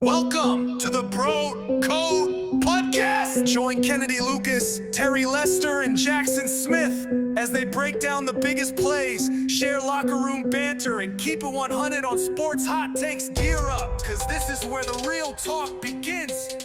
Welcome to the Bro Code Podcast. Join Kennedy Lucas, Terry Lester, and Jackson Smith as they break down the biggest plays, share locker room banter, and keep it 100 on sports hot takes. Gear up, because this is where the real talk begins.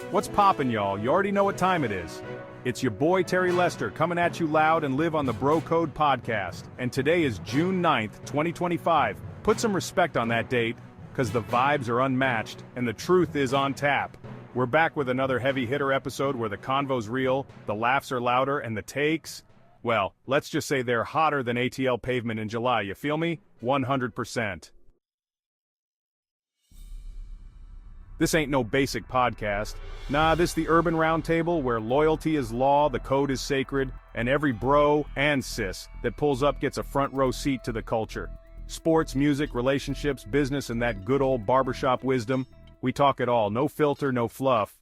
What's poppin', y'all? You already know what time it is. It's your boy Terry Lester coming at you loud and live on the Bro Code Podcast. And today is June 9th, 2025. Put some respect on that date, because the vibes are unmatched and the truth is on tap. We're back with another heavy hitter episode where the convo's real, the laughs are louder, and the takes, well, let's just say they're hotter than ATL pavement in July, you feel me? 100%. This ain't no basic podcast. Nah, this the urban roundtable where loyalty is law, the code is sacred, and every bro and sis that pulls up gets a front row seat to the culture. Sports, music, relationships, business, and that good old barbershop wisdom. We talk it all, no filter, no fluff.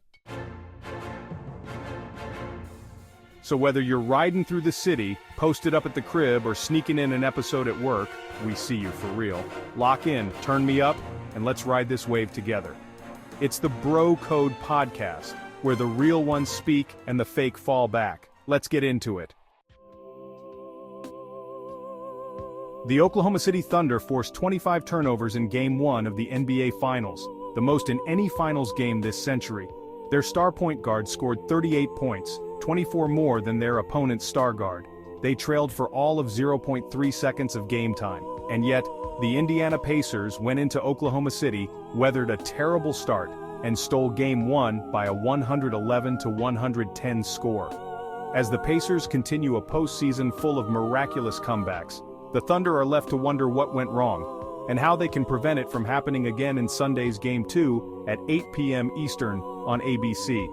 So whether you're riding through the city, posted up at the crib, or sneaking in an episode at work, we see you for real. Lock in, turn me up, and let's ride this wave together. It's the Bro Code Podcast, where the real ones speak and the fake fall back. Let's get into it. The Oklahoma City Thunder forced 25 turnovers in Game 1 of the NBA Finals, the most in any finals game this century. Their star point guard scored 38 points, 24 more than their opponent's star guard. They trailed for all of 0.3 seconds of game time, and yet, the Indiana Pacers went into Oklahoma City, weathered a terrible start, and stole Game 1 by a 111-110 score. As the Pacers continue a postseason full of miraculous comebacks, the Thunder are left to wonder what went wrong, and how they can prevent it from happening again in Sunday's Game 2 at 8 p.m. Eastern on ABC.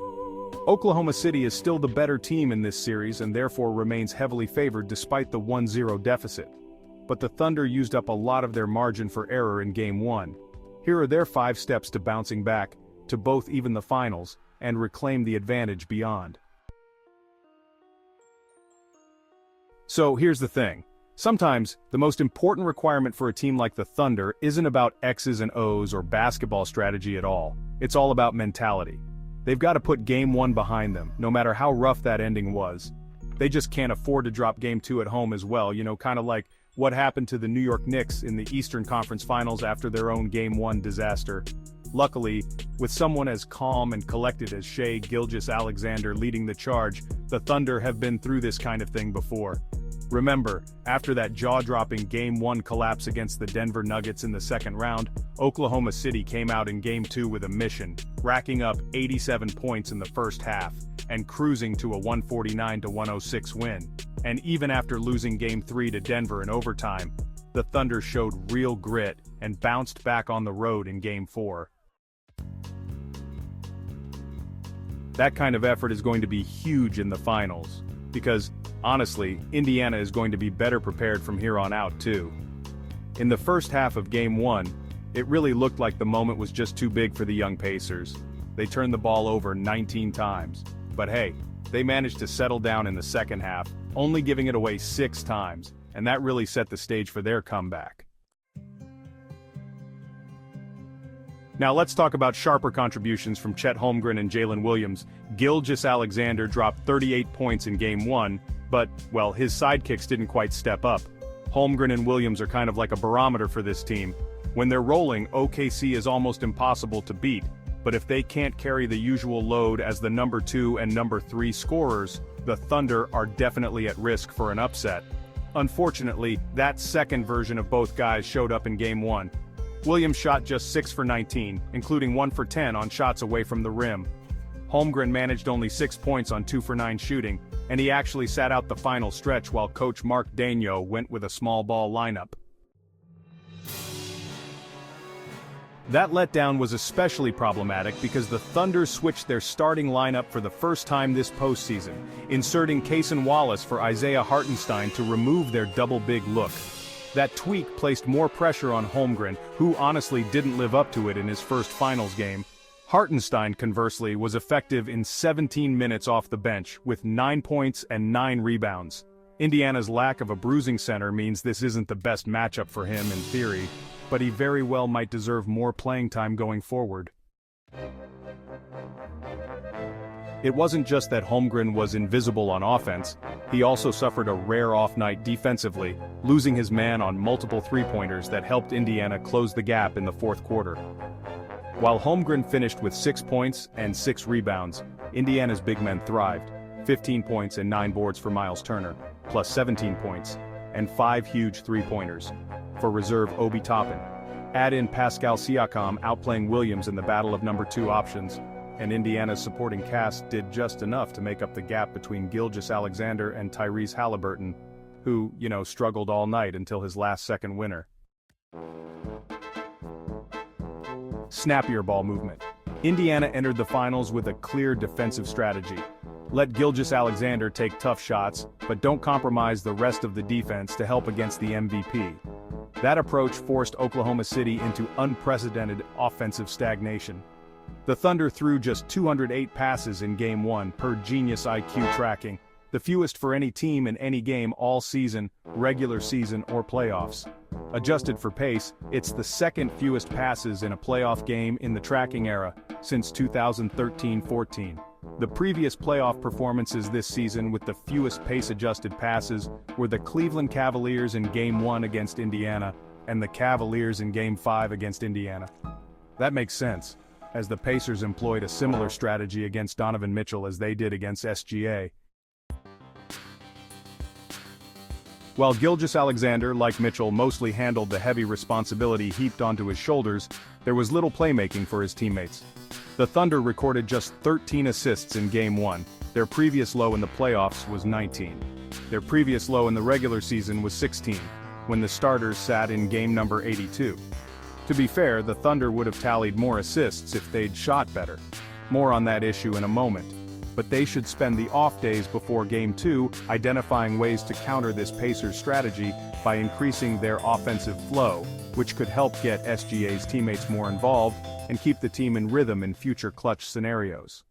Oklahoma City is still the better team in this series and therefore remains heavily favored despite the 1-0 deficit. But the Thunder used up a lot of their margin for error in Game 1. Here are their 5 steps to bouncing back, to both even the finals, and reclaim the advantage beyond. So here's the thing. Sometimes, the most important requirement for a team like the Thunder isn't about X's and O's or basketball strategy at all. It's all about mentality. They've got to put Game 1 behind them, no matter how rough that ending was. They just can't afford to drop Game 2 at home as well, kind of like what happened to the New York Knicks in the Eastern Conference Finals after their own Game 1 disaster. Luckily, with someone as calm and collected as Shai Gilgeous-Alexander leading the charge, the Thunder have been through this kind of thing before. Remember, after that jaw-dropping Game 1 collapse against the Denver Nuggets in the second round, Oklahoma City came out in Game 2 with a mission, racking up 87 points in the first half, and cruising to a 149-106 win. And even after losing Game 3 to Denver in overtime, the Thunder showed real grit and bounced back on the road in Game 4. That kind of effort is going to be huge in the finals, because, honestly, Indiana is going to be better prepared from here on out too. In the first half of Game 1, it really looked like the moment was just too big for the young Pacers. They turned the ball over 19 times. But hey, they managed to settle down in the second half, only giving it away 6 times, and that really set the stage for their comeback. Now let's talk about sharper contributions from Chet Holmgren and Jalen Williams. Gilgeous-Alexander dropped 38 points in Game 1, but, well, his sidekicks didn't quite step up. Holmgren and Williams are kind of like a barometer for this team. When they're rolling, OKC is almost impossible to beat, but if they can't carry the usual load as the number 2 and number 3 scorers, the Thunder are definitely at risk for an upset. Unfortunately, that second version of both guys showed up in Game 1. Williams shot just 6 for 19, including 1 for 10 on shots away from the rim. Holmgren managed only 6 points on 2 for 9 shooting, and he actually sat out the final stretch while coach Mark Daigneault went with a small ball lineup. That letdown was especially problematic because the Thunder switched their starting lineup for the first time this postseason, inserting Cason Wallace for Isaiah Hartenstein to remove their double big look. That tweak placed more pressure on Holmgren, who honestly didn't live up to it in his first finals game. Hartenstein, conversely, was effective in 17 minutes off the bench, with 9 points and 9 rebounds. Indiana's lack of a bruising center means this isn't the best matchup for him in theory, but he very well might deserve more playing time going forward. It wasn't just that Holmgren was invisible on offense, he also suffered a rare off night defensively, losing his man on multiple three-pointers that helped Indiana close the gap in the fourth quarter. While Holmgren finished with 6 points and 6 rebounds, Indiana's big men thrived, 15 points and 9 boards for Miles Turner, plus 17 points, and 5 huge three-pointers. For reserve Obi Toppin. Add in Pascal Siakam outplaying Williams in the battle of number 2 options, and Indiana's supporting cast did just enough to make up the gap between Gilgeous-Alexander and Tyrese Halliburton, who, struggled all night until his last-second winner. Snappier ball movement. Indiana entered the finals with a clear defensive strategy. Let Gilgeous-Alexander take tough shots, but don't compromise the rest of the defense to help against the MVP. That approach forced Oklahoma City into unprecedented offensive stagnation. The Thunder threw just 208 passes in Game 1 per Genius IQ tracking, the fewest for any team in any game all season, regular season or playoffs. Adjusted for pace, it's the second fewest passes in a playoff game in the tracking era, since 2013-14. The previous playoff performances this season with the fewest pace-adjusted passes were the Cleveland Cavaliers in Game 1 against Indiana, and the Cavaliers in Game 5 against Indiana. That makes sense, as the Pacers employed a similar strategy against Donovan Mitchell as they did against SGA. While Gilgeous-Alexander, like Mitchell, mostly handled the heavy responsibility heaped onto his shoulders, there was little playmaking for his teammates. The Thunder recorded just 13 assists in Game 1, their previous low in the playoffs was 19. Their previous low in the regular season was 16, when the starters sat in game number 82. To be fair, the Thunder would have tallied more assists if they'd shot better. More on that issue in a moment. But they should spend the off days before Game 2 identifying ways to counter this Pacers strategy by increasing their offensive flow, which could help get SGA's teammates more involved and keep the team in rhythm in future clutch scenarios.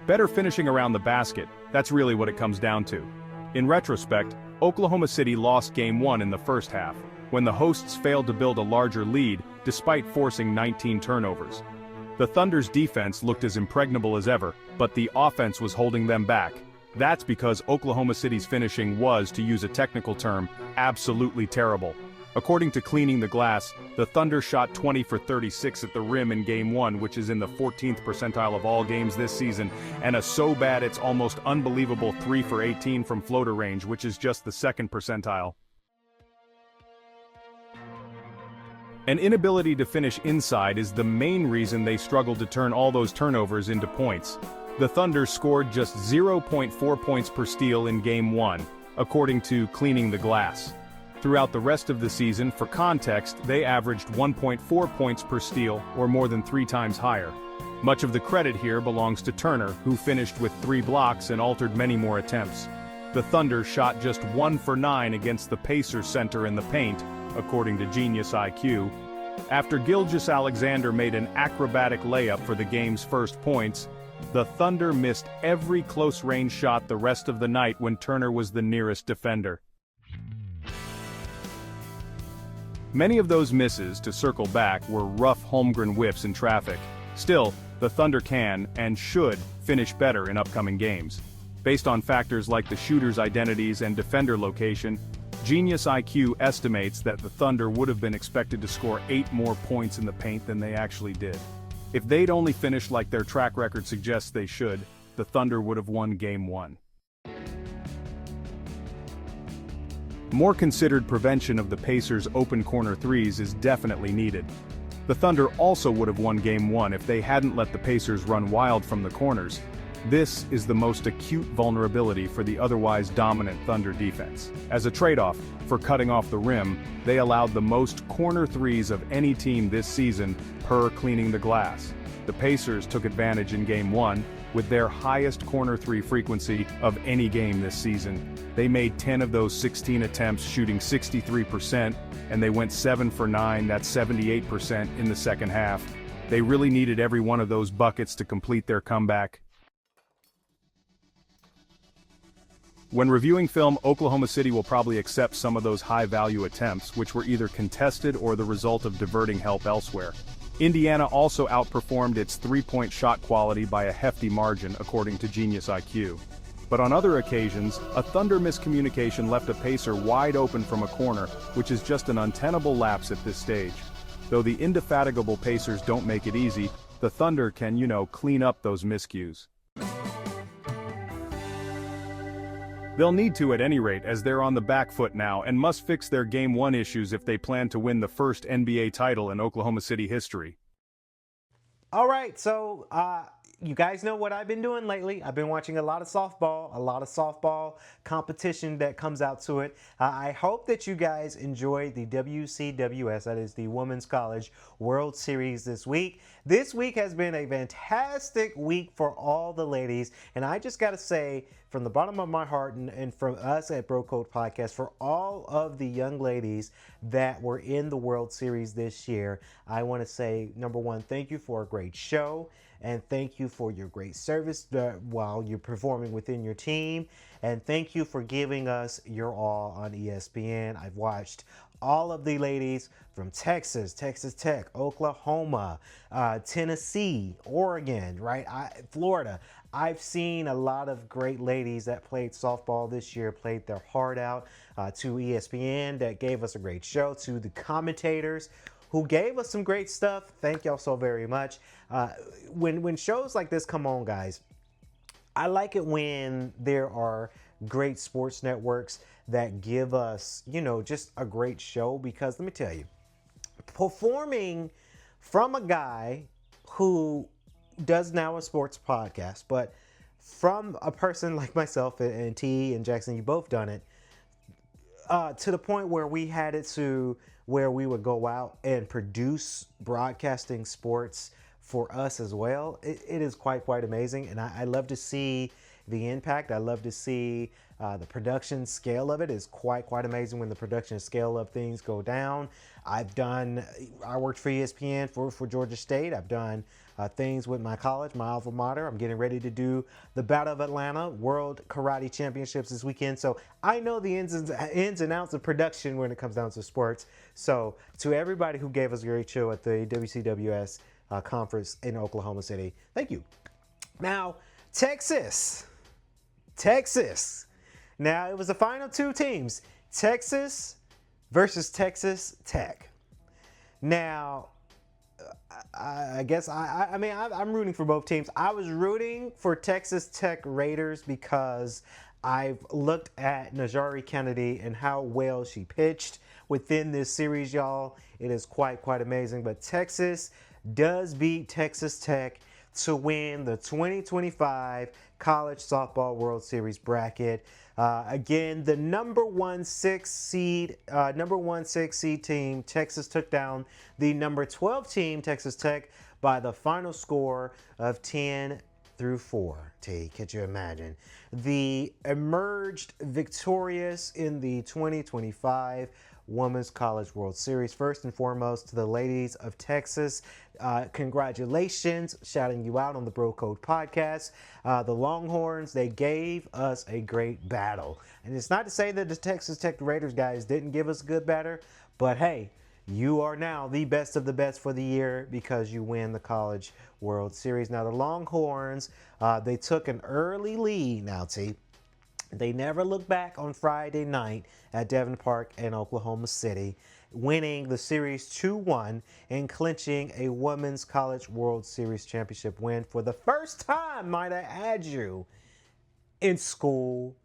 Better finishing around the basket, that's really what it comes down to. In retrospect, Oklahoma City lost Game 1 in the first half, when the hosts failed to build a larger lead despite forcing 19 turnovers. The Thunder's defense looked as impregnable as ever, but the offense was holding them back. That's because Oklahoma City's finishing was, to use a technical term, absolutely terrible. According to Cleaning the Glass, the Thunder shot 20 for 36 at the rim in Game 1, which is in the 14th percentile of all games this season, and a so bad it's almost unbelievable 3 for 18 from floater range, which is just the 2nd percentile. An inability to finish inside is the main reason they struggled to turn all those turnovers into points. The Thunder scored just 0.4 points per steal in Game 1, according to Cleaning the Glass. Throughout the rest of the season, for context, they averaged 1.4 points per steal, or more than 3 times higher. Much of the credit here belongs to Turner, who finished with 3 blocks and altered many more attempts. The Thunder shot just 1 for 9 against the Pacers center in the paint, according to Genius IQ. After Gilgeous-Alexander made an acrobatic layup for the game's first points, the Thunder missed every close-range shot the rest of the night when Turner was the nearest defender. Many of those misses, to circle back, were rough Holmgren whiffs in traffic. Still, the Thunder can, and should, finish better in upcoming games. Based on factors like the shooter's identities and defender location, Genius IQ estimates that the Thunder would have been expected to score 8 more points in the paint than they actually did. If they'd only finished like their track record suggests they should, the Thunder would have won Game 1. More considered prevention of the Pacers' open corner threes is definitely needed. The Thunder also would have won Game 1 if they hadn't let the Pacers run wild from the corners. This is the most acute vulnerability for the otherwise dominant Thunder defense. As a trade-off for cutting off the rim, they allowed the most corner threes of any team this season per Cleaning the Glass. The Pacers took advantage in Game 1 with their highest corner three frequency of any game this season. They made 10 of those 16 attempts, shooting 63%, and they went 7 for 9, that's 78% in the second half. They really needed every one of those buckets to complete their comeback. When reviewing film, Oklahoma City will probably accept some of those high-value attempts, which were either contested or the result of diverting help elsewhere. Indiana also outperformed its three-point shot quality by a hefty margin, according to Genius IQ. But on other occasions, a Thunder miscommunication left a pacer wide open from a corner, which is just an untenable lapse at this stage. Though the indefatigable Pacers don't make it easy, the Thunder can, clean up those miscues. They'll need to at any rate, as they're on the back foot now and must fix their Game 1 issues if they plan to win the first NBA title in Oklahoma City history. All right, so you guys know what I've been doing lately. I've been watching a lot of softball competition that comes out to it. I hope that you guys enjoyed the WCWS, that is the Women's College World Series this week. This week has been a fantastic week for all the ladies, and I just got to say, from the bottom of my heart and from us at Bro Code Podcast, for all of the young ladies that were in the World Series this year, I want to say, number one, thank you for a great show. And thank you for your great service while you're performing within your team. And thank you for giving us your all on ESPN. I've watched all of the ladies from Texas, Texas Tech, Oklahoma, Tennessee, Oregon, right? Florida. I've seen a lot of great ladies that played softball this year, played their heart out, to ESPN that gave us a great show, to the commentators who gave us some great stuff. Thank y'all so very much. When shows like this come on, guys, I like it when there are great sports networks that give us, just a great show, because let me tell you, performing from a guy who does now a sports podcast, but from a person like myself and T and Jackson, you both done it, to the point where we had it to where we would go out and produce broadcasting sports for us as well. It is quite amazing, and I love to see the impact. I love to see the production scale of it is quite amazing when the production scale of things go down. I worked for ESPN for Georgia State. I've done things with my college, my alma mater. I'm getting ready to do the Battle of Atlanta World Karate Championships this weekend. So I know the ins and outs of production when it comes down to sports. So to everybody who gave us a great show at the WCWS conference in Oklahoma City, thank you. Now, Texas. Now, it was the final two teams, Texas versus Texas Tech. Now, I guess I'm rooting for both teams. I was rooting for Texas Tech Raiders because I've looked at Najari Kennedy and how well she pitched within this series, y'all. It is quite amazing. But Texas does beat Texas Tech to win the 2025 College Softball World Series bracket. Again, the number one six seed team, Texas, took down the number 12 team, Texas Tech, by the final score of 10-4. Could you imagine? The emerged victorious in the 2025 Women's College World Series. First and foremost, to the ladies of Texas, congratulations, shouting you out on the Bro Code Podcast. The Longhorns, they gave us a great battle. And it's not to say that the Texas Tech Raiders guys didn't give us a good battle, but hey, you are now the best of the best for the year because you win the College World Series. Now, the Longhorns, they took an early lead now, T. They never looked back on Friday night at Devon Park in Oklahoma City, winning the series 2-1 and clinching a Women's College World Series championship win for the first time, might I add you, in school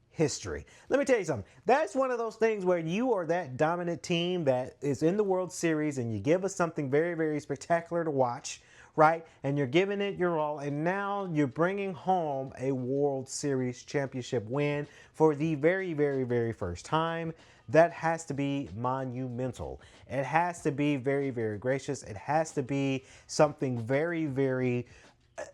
history. Let me tell you something. That's one of those things where you are that dominant team that is in the World Series and you give us something very spectacular to watch, right? And you're giving it your all, and now you're bringing home a World Series championship win for the very first time. That has to be monumental. It has to be very gracious. It has to be something very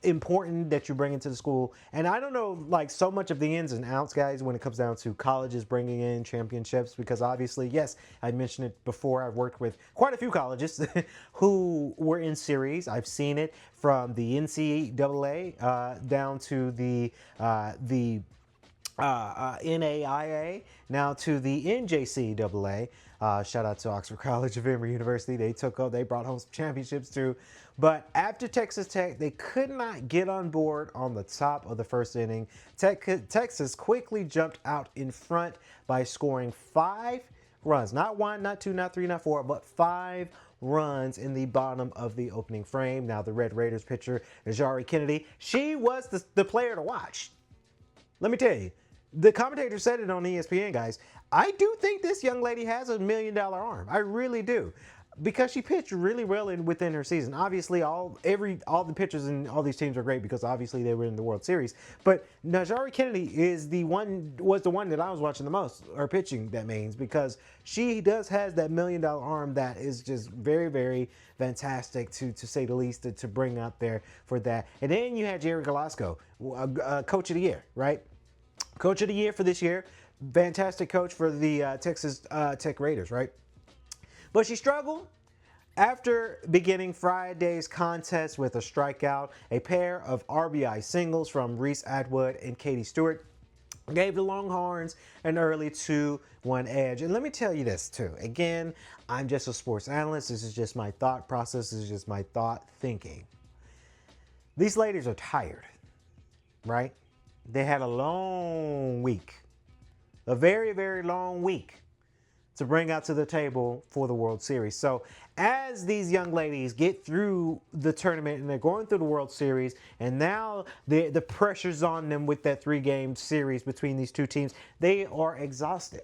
important that you bring into the school. And I don't know like so much of the ins and outs, guys, when it comes down to colleges bringing in championships, because obviously, yes, I mentioned it before, I've worked with quite a few colleges who were in series. I've seen it from the NCAA down to the NAIA, now to the NJCAA. Shout out to Oxford College of Emory University. They brought home some championships too. But after Texas Tech, they could not get on board on the top of the first inning. Texas quickly jumped out in front by scoring 5 runs. Not 1, not 2, not 3, not 4, but 5 runs in the bottom of the opening frame. Now the Red Raiders pitcher, Najari Kennedy, she was the player to watch. Let me tell you, the commentator said it on ESPN, guys. I do think this young lady has $1 million arm. I really do. Because she pitched really well within her season. Obviously, all the pitchers in all these teams are great because obviously they were in the World Series. But Najari Kennedy was the one that I was watching the most, or pitching, that means, because she has that $1 million arm that is just very, very fantastic to say the least, to bring out there for that. And then you had Jerry Galasco, Coach of the Year, right? Coach of the Year for this year. Fantastic coach for the Texas Tech Raiders, right? But she struggled after beginning Friday's contest with a strikeout. A pair of RBI singles from Reese Atwood and Katie Stewart gave the Longhorns an early 2-1 edge. And let me tell you this too. Again, I'm just a sports analyst. This is just my thought process. This is just my thought thinking. These ladies are tired, right? They had a long week, a very, very long week to bring out to the table for the World Series. So as these young ladies get through the tournament and they're going through the World Series, and now the pressure's on them with that 3-game series between these two teams, they are exhausted,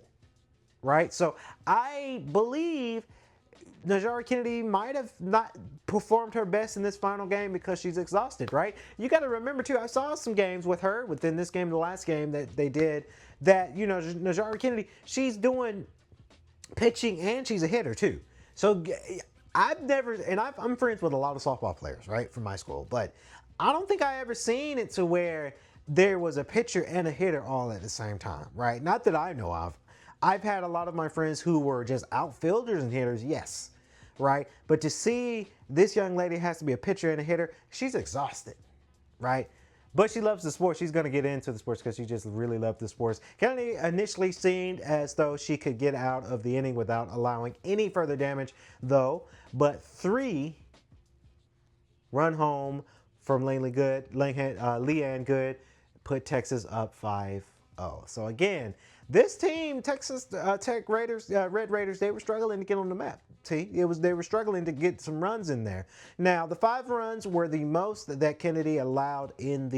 right? So I believe Najari Kennedy might have not performed her best in this final game because she's exhausted, right? You got to remember too, I saw some games with her within this game, the last game that they did, that, you know, Najari Kennedy, she's doing pitching and she's a hitter too. So I'm friends with a lot of softball players, right, from my school, but I don't think I ever seen it to where there was a pitcher and a hitter all at the same time, right? Not that I know of. I've had a lot of my friends who were just outfielders and hitters, yes, right? But to see this young lady has to be a pitcher and a hitter, she's exhausted, right? But she loves the sport. She's going to get into the sports because she just really loved the sports. Kennedy initially seemed as though she could get out of the inning without allowing any further damage, though. But 3 run home from Leanne Good put Texas up 5-0. So again, this team, Texas Tech Raiders, Red Raiders, they were struggling to get on the map. They were struggling to get some runs in there. Now, the 5 runs were the most that Kennedy allowed in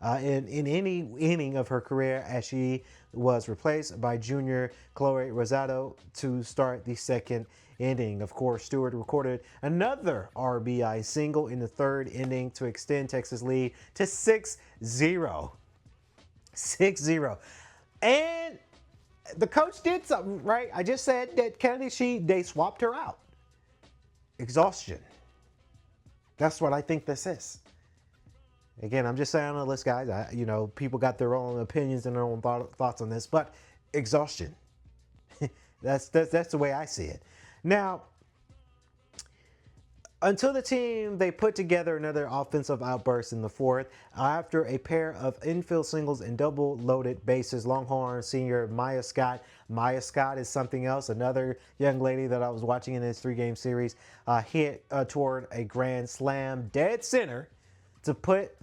any inning of her career, as she was replaced by junior Chloe Rosado to start the 2nd inning. Of course, Stewart recorded another RBI single in the 3rd inning to extend Texas' lead to 6-0. 6-0. And the coach did something, right? I just said that Kennedy, they swapped her out. Exhaustion. That's what I think this is. Again, I'm just saying on the list, guys. People got their own opinions and their own thoughts on this, but exhaustion. That's the way I see it. Now, until the team, they put together another offensive outburst in the 4th after a pair of infield singles and double loaded bases. Longhorn senior Maya Scott. Maya Scott is something else. Another young lady that I was watching in this 3-game series hit toward a grand slam dead center to put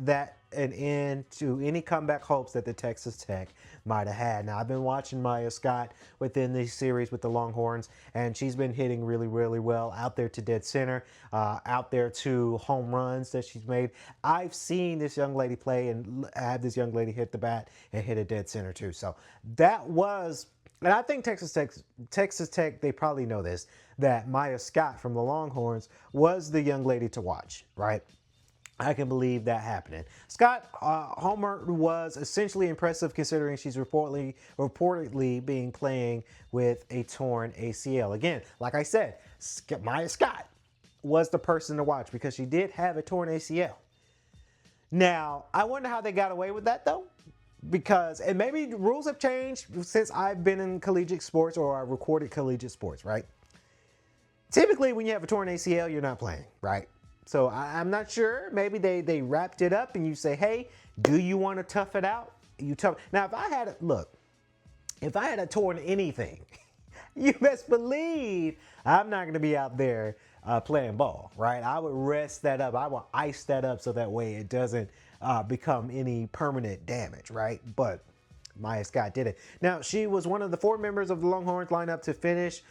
an end to any comeback hopes that the Texas Tech might have had. Now, I've been watching Maya Scott within this series with the Longhorns, and she's been hitting really, really well out there to dead center, out there to home runs that she's made. I've seen this young lady play and have this young lady hit the bat and hit a dead center too. So that was, and I think Texas Tech, they probably know this, that Maya Scott from the Longhorns was the young lady to watch, right? I can believe that happening. Scott Homer was essentially impressive considering she's reportedly being playing with a torn ACL. Again, like I said, Maya Scott was the person to watch because she did have a torn ACL. Now, I wonder how they got away with that though, because, and maybe rules have changed since I've been in collegiate sports, or I recorded collegiate sports, right? Typically, when you have a torn ACL, you're not playing, right? So I'm not sure. Maybe they wrapped it up and you say, hey, do you want to tough it out? you tell me. Now, if I had a torn anything, you best believe I'm not going to be out there playing ball, right? I would rest that up. I would ice that up so that way it doesn't become any permanent damage, right? But Maya Scott did it. Now, she was one of the 4 members of the Longhorns lineup to finish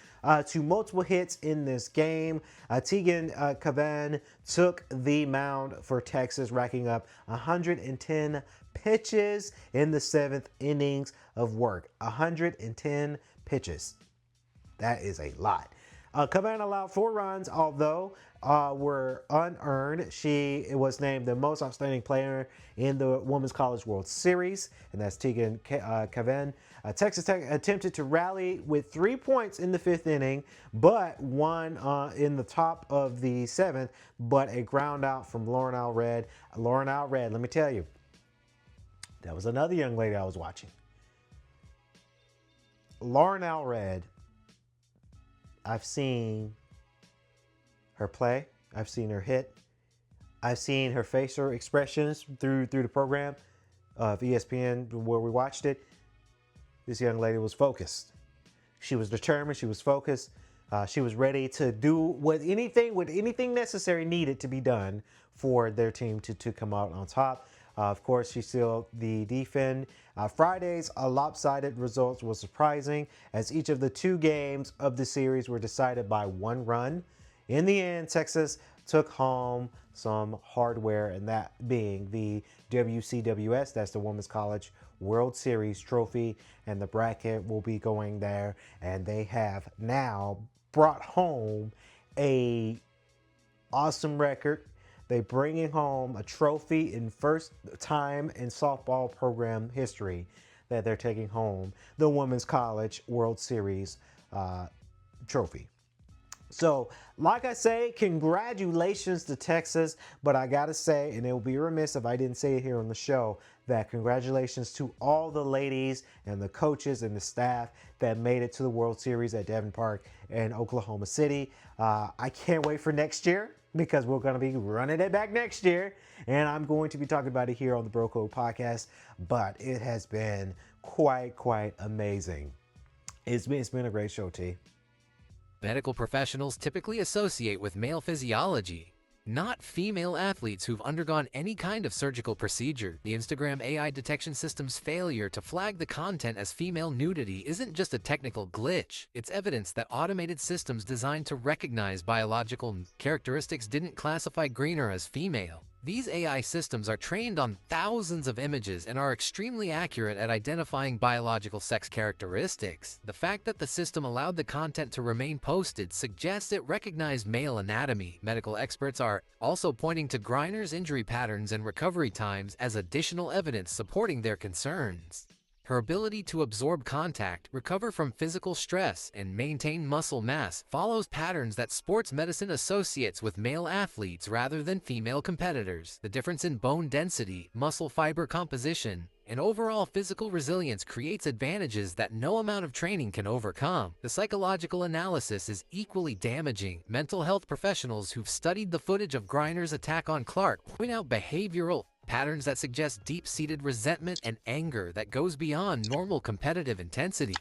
to multiple hits in this game. Tegan Cavan took the mound for Texas, racking up 110 pitches in the 7th innings of work. 110 pitches. That is a lot. Cavan allowed 4 runs, although were unearned. She was named the most outstanding player in the Women's College World Series, and that's Tegan Cavan. Texas Tech attempted to rally with 3 points in the 5th inning, but won in the top of the 7th, but a ground out from Lauren Alred. Lauren Alred, let me tell you, that was another young lady I was watching. Lauren Alred, I've seen her play. I've seen her hit. I've seen her facial expressions through the program of ESPN where we watched it. This young lady was focused. She was determined. She was focused. She was ready to do with anything necessary needed to be done for their team to come out on top. Of course, she sealed the defend. Friday's lopsided results was surprising, as each of the 2 games of the series were decided by 1 run. In the end, Texas took home some hardware, and that being the WCWS, that's the Women's College World Series trophy, and the bracket will be going there. And they have now brought home a awesome record. They bringing home a trophy in first time in softball program history that they're taking home the Women's College World Series trophy. So, like I say, congratulations to Texas, but I gotta say, and it would be remiss if I didn't say it here on the show, that congratulations to all the ladies and the coaches and the staff that made it to the World Series at Devon Park in Oklahoma City. I can't wait for next year, because we're going to be running it back next year, and I'm going to be talking about it here on the Bro Code Podcast, but it has been quite amazing. It's been a great show, T. Medical professionals typically associate with male physiology, not female athletes who've undergone any kind of surgical procedure. The Instagram AI detection system's failure to flag the content as female nudity isn't just a technical glitch. It's evidence that automated systems designed to recognize biological characteristics didn't classify Greener as female. These AI systems are trained on thousands of images and are extremely accurate at identifying biological sex characteristics. The fact that the system allowed the content to remain posted suggests it recognized male anatomy. Medical experts are also pointing to Griner's injury patterns and recovery times as additional evidence supporting their concerns. Her ability to absorb contact, recover from physical stress, and maintain muscle mass follows patterns that sports medicine associates with male athletes rather than female competitors. The difference in bone density, muscle fiber composition, and overall physical resilience creates advantages that no amount of training can overcome. The psychological analysis is equally damaging. Mental health professionals who've studied the footage of Griner's attack on Clark point out behavioral patterns that suggest deep-seated resentment and anger that goes beyond normal competitive intensity.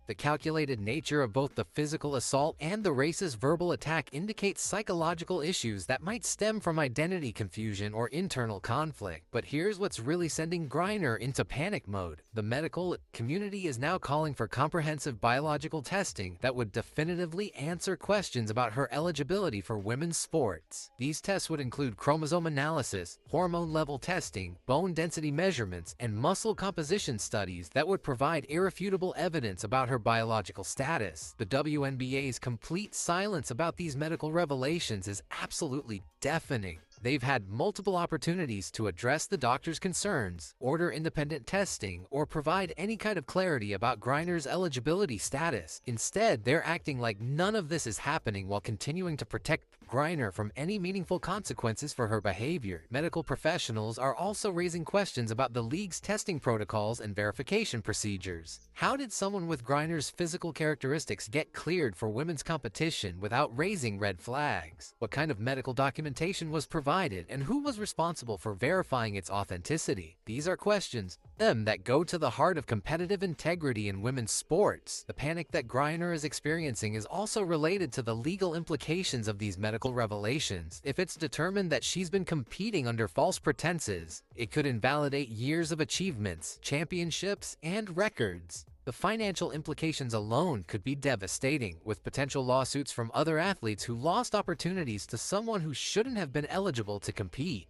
The calculated nature of both the physical assault and the racist verbal attack indicates psychological issues that might stem from identity confusion or internal conflict. But here's what's really sending Griner into panic mode. The medical community is now calling for comprehensive biological testing that would definitively answer questions about her eligibility for women's sports. These tests would include chromosome analysis, hormone level testing, bone density measurements, and muscle composition studies that would provide irrefutable evidence about her biological status. The WNBA's complete silence about these medical revelations is absolutely deafening. They've had multiple opportunities to address the doctor's concerns, order independent testing, or provide any kind of clarity about Griner's eligibility status. Instead, they're acting like none of this is happening while continuing to protect Griner from any meaningful consequences for her behavior. Medical professionals are also raising questions about the league's testing protocols and verification procedures. How did someone with Griner's physical characteristics get cleared for women's competition without raising red flags? What kind of medical documentation was provided, and who was responsible for verifying its authenticity? These are questions that go to the heart of competitive integrity in women's sports. The panic that Griner is experiencing is also related to the legal implications of these medical revelations. If it's determined that she's been competing under false pretenses, it could invalidate years of achievements, championships, and records. The financial implications alone could be devastating, with potential lawsuits from other athletes who lost opportunities to someone who shouldn't have been eligible to compete.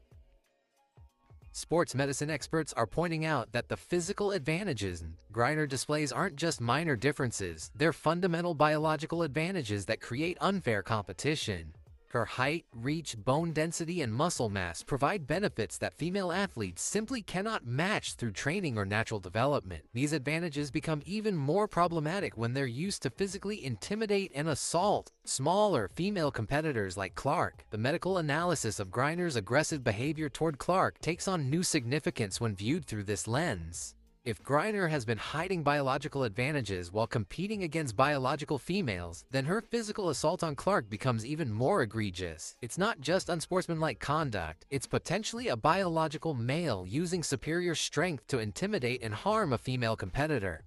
Sports medicine experts are pointing out that the physical advantages Griner displays aren't just minor differences, they're fundamental biological advantages that create unfair competition. Her height, reach, bone density, and muscle mass provide benefits that female athletes simply cannot match through training or natural development. These advantages become even more problematic when they're used to physically intimidate and assault smaller female competitors like Clark. The medical analysis of Griner's aggressive behavior toward Clark takes on new significance when viewed through this lens. If Griner has been hiding biological advantages while competing against biological females, then her physical assault on Clark becomes even more egregious. It's not just unsportsmanlike conduct, it's potentially a biological male using superior strength to intimidate and harm a female competitor.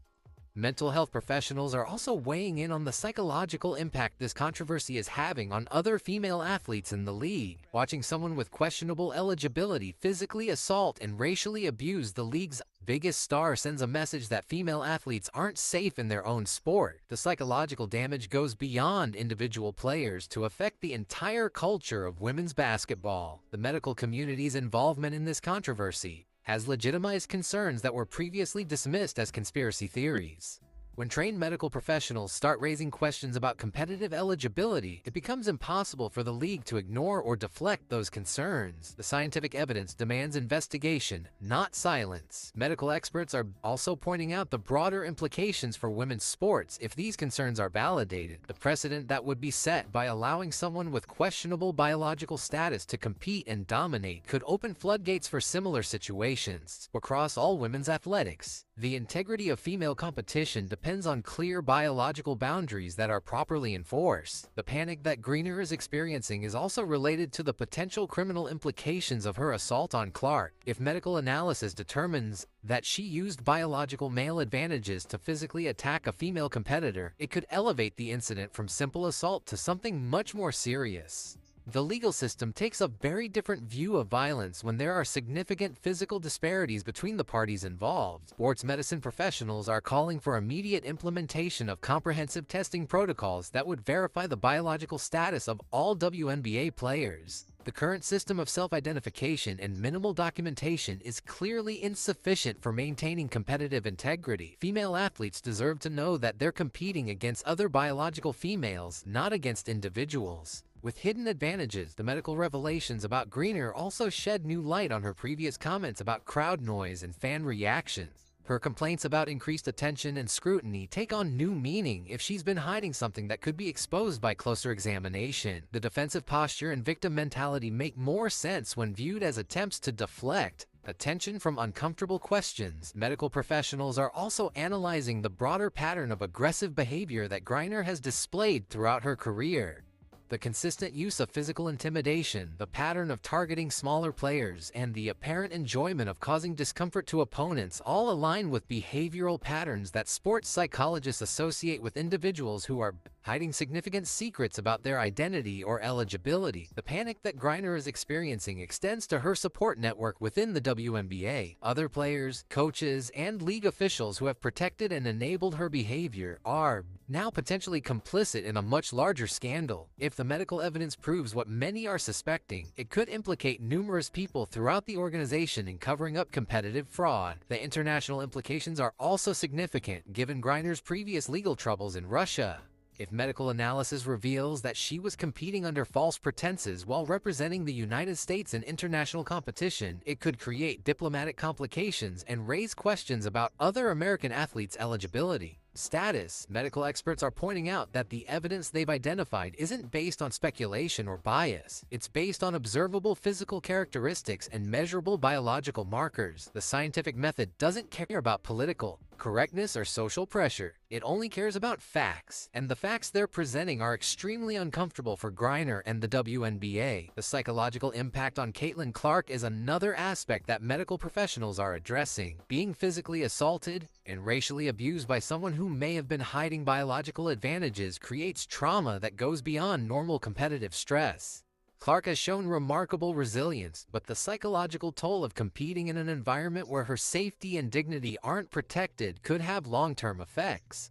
Mental health professionals are also weighing in on the psychological impact this controversy is having on other female athletes in the league. Watching someone with questionable eligibility physically assault and racially abuse the league's biggest star sends a message that female athletes aren't safe in their own sport. The psychological damage goes beyond individual players to affect the entire culture of women's basketball. The medical community's involvement in this controversy has legitimized concerns that were previously dismissed as conspiracy theories. When trained medical professionals start raising questions about competitive eligibility, it becomes impossible for the league to ignore or deflect those concerns. The scientific evidence demands investigation, not silence. Medical experts are also pointing out the broader implications for women's sports if these concerns are validated. The precedent that would be set by allowing someone with questionable biological status to compete and dominate could open floodgates for similar situations across all women's athletics. The integrity of female competition depends on clear biological boundaries that are properly enforced. The panic that Griner is experiencing is also related to the potential criminal implications of her assault on Clark. If medical analysis determines that she used biological male advantages to physically attack a female competitor, it could elevate the incident from simple assault to something much more serious. The legal system takes a very different view of violence when there are significant physical disparities between the parties involved. Sports medicine professionals are calling for immediate implementation of comprehensive testing protocols that would verify the biological status of all WNBA players. The current system of self-identification and minimal documentation is clearly insufficient for maintaining competitive integrity. Female athletes deserve to know that they're competing against other biological females, not against individuals. With hidden advantages, the medical revelations about Griner also shed new light on her previous comments about crowd noise and fan reactions. Her complaints about increased attention and scrutiny take on new meaning if she's been hiding something that could be exposed by closer examination. The defensive posture and victim mentality make more sense when viewed as attempts to deflect attention from uncomfortable questions. Medical professionals are also analyzing the broader pattern of aggressive behavior that Griner has displayed throughout her career. The consistent use of physical intimidation, the pattern of targeting smaller players, and the apparent enjoyment of causing discomfort to opponents all align with behavioral patterns that sports psychologists associate with individuals who are hiding significant secrets about their identity or eligibility. The panic that Griner is experiencing extends to her support network within the WNBA. Other players, coaches, and league officials who have protected and enabled her behavior are now potentially complicit in a much larger scandal. If the medical evidence proves what many are suspecting, it could implicate numerous people throughout the organization in covering up competitive fraud. The international implications are also significant, given Griner's previous legal troubles in Russia. If medical analysis reveals that she was competing under false pretenses while representing the United States in international competition, it could create diplomatic complications and raise questions about other American athletes' eligibility. status. Medical experts are pointing out that the evidence they've identified isn't based on speculation or bias. It's based on observable physical characteristics and measurable biological markers. The scientific method doesn't care about political correctness or social pressure. It only cares about facts, and the facts they're presenting are extremely uncomfortable for Griner and the WNBA. The psychological impact on Caitlin Clark is another aspect that medical professionals are addressing. Being physically assaulted and racially abused by someone who may have been hiding biological advantages creates trauma that goes beyond normal competitive stress. Clark has shown remarkable resilience, but the psychological toll of competing in an environment where her safety and dignity aren't protected could have long-term effects.